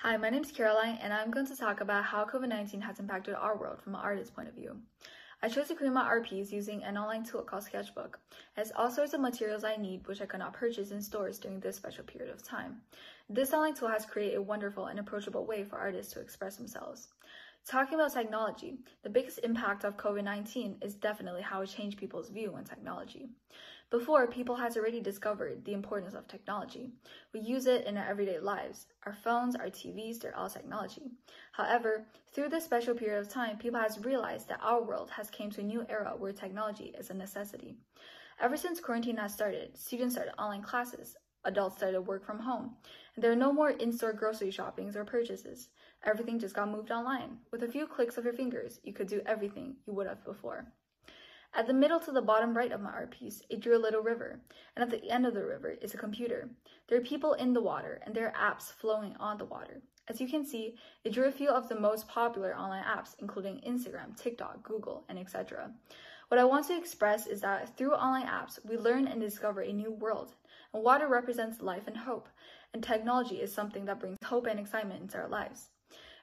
Hi, my name is Caroline, and I'm going to talk about how COVID-19 has impacted our world from an artist's point of view. I chose to create my art piece using an online tool called Sketchbook. It has all sorts of materials I need, which I could not purchase in stores during this special period of time. This online tool has created a wonderful and approachable way for artists to express themselves. Talking about technology, the biggest impact of COVID-19 is definitely how it changed people's view on technology. Before, people had already discovered the importance of technology. We use it in our everyday lives. Our phones, our TVs, they're all technology. However, through this special period of time, people have realized that our world has came to a new era where technology is a necessity. Ever since quarantine has started, students started online classes, adults started work from home, and there are no more in-store grocery shoppings or purchases. Everything just got moved online. With a few clicks of your fingers, you could do everything you would have before. At the middle to the bottom right of my art piece, it drew a little river, and at the end of the river is a computer. There are people in the water, and there are apps flowing on the water. As you can see, it drew a few of the most popular online apps, including Instagram, TikTok, Google, and etc. What I want to express is that through online apps, we learn and discover a new world, and water represents life and hope, and technology is something that brings hope and excitement into our lives.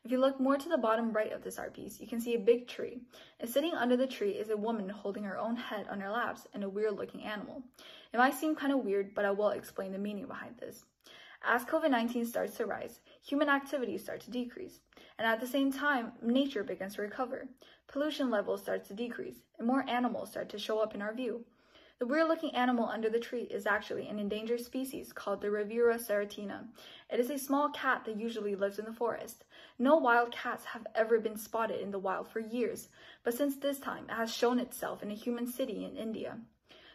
If you look more to the bottom right of this art piece, you can see a big tree, and sitting under the tree is a woman holding her own head on her laps and a weird-looking animal. It might seem kind of weird, but I will explain the meaning behind this. As COVID-19 starts to rise, human activities start to decrease, and at the same time, nature begins to recover. Pollution levels start to decrease, and more animals start to show up in our view. The weird-looking animal under the tree is actually an endangered species called the Rivera serratina. It is a small cat that usually lives in the forest. No wild cats have ever been spotted in the wild for years, but since this time, it has shown itself in a human city in India.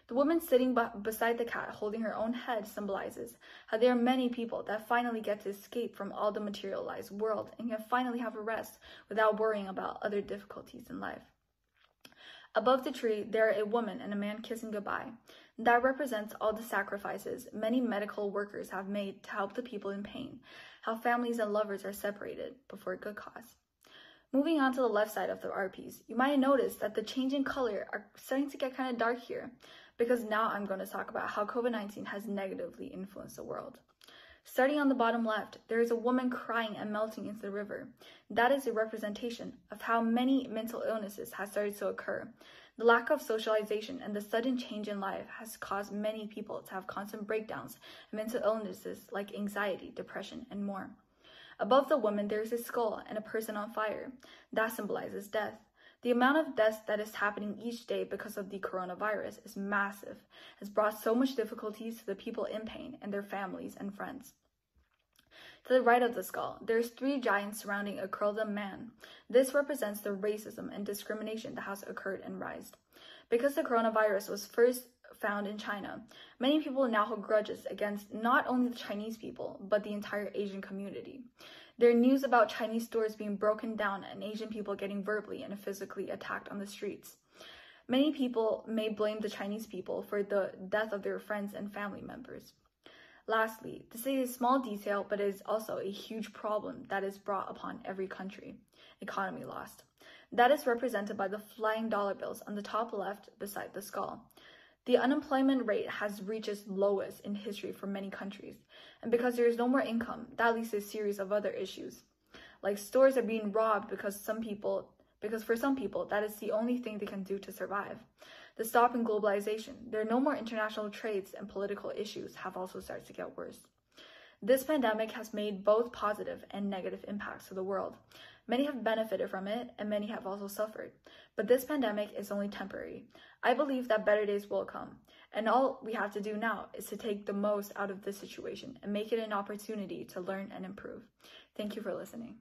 The woman sitting beside the cat holding her own head symbolizes how there are many people that finally get to escape from all the materialized world and can finally have a rest without worrying about other difficulties in life. Above the tree, there are a woman and a man kissing goodbye. That represents all the sacrifices many medical workers have made to help the people in pain, how families and lovers are separated, but for a good cause. Moving on to the left side of the art piece, you might notice that the change in color are starting to get kind of dark here, because now I'm going to talk about how COVID-19 has negatively influenced the world. Starting on the bottom left, there is a woman crying and melting into the river. That is a representation of how many mental illnesses have started to occur. The lack of socialization and the sudden change in life has caused many people to have constant breakdowns and mental illnesses like anxiety, depression, and more. Above the woman, there is a skull and a person on fire. That symbolizes death. The amount of deaths that is happening each day because of the coronavirus is massive, has brought so much difficulties to the people in pain and their families and friends. To the right of the skull, there's three giants surrounding a curled-up man. This represents the racism and discrimination that has occurred and rised. Because the coronavirus was first found in China, many people now hold grudges against not only the Chinese people, but the entire Asian community. There are news about Chinese stores being broken down and Asian people getting verbally and physically attacked on the streets. Many people may blame the Chinese people for the death of their friends and family members. Lastly, this is a small detail, but it is also a huge problem that is brought upon every country: economy lost. That is represented by the flying dollar bills on the top left beside the skull. The unemployment rate has reached its lowest in history for many countries, and because there is no more income, that leads to a series of other issues. Like stores are being robbed because for some people, that is the only thing they can do to survive. The stop in globalization, there are no more international trades, and political issues have also started to get worse. This pandemic has made both positive and negative impacts to the world. Many have benefited from it, and many have also suffered. But this pandemic is only temporary. I believe that better days will come, and all we have to do now is to take the most out of this situation and make it an opportunity to learn and improve. Thank you for listening.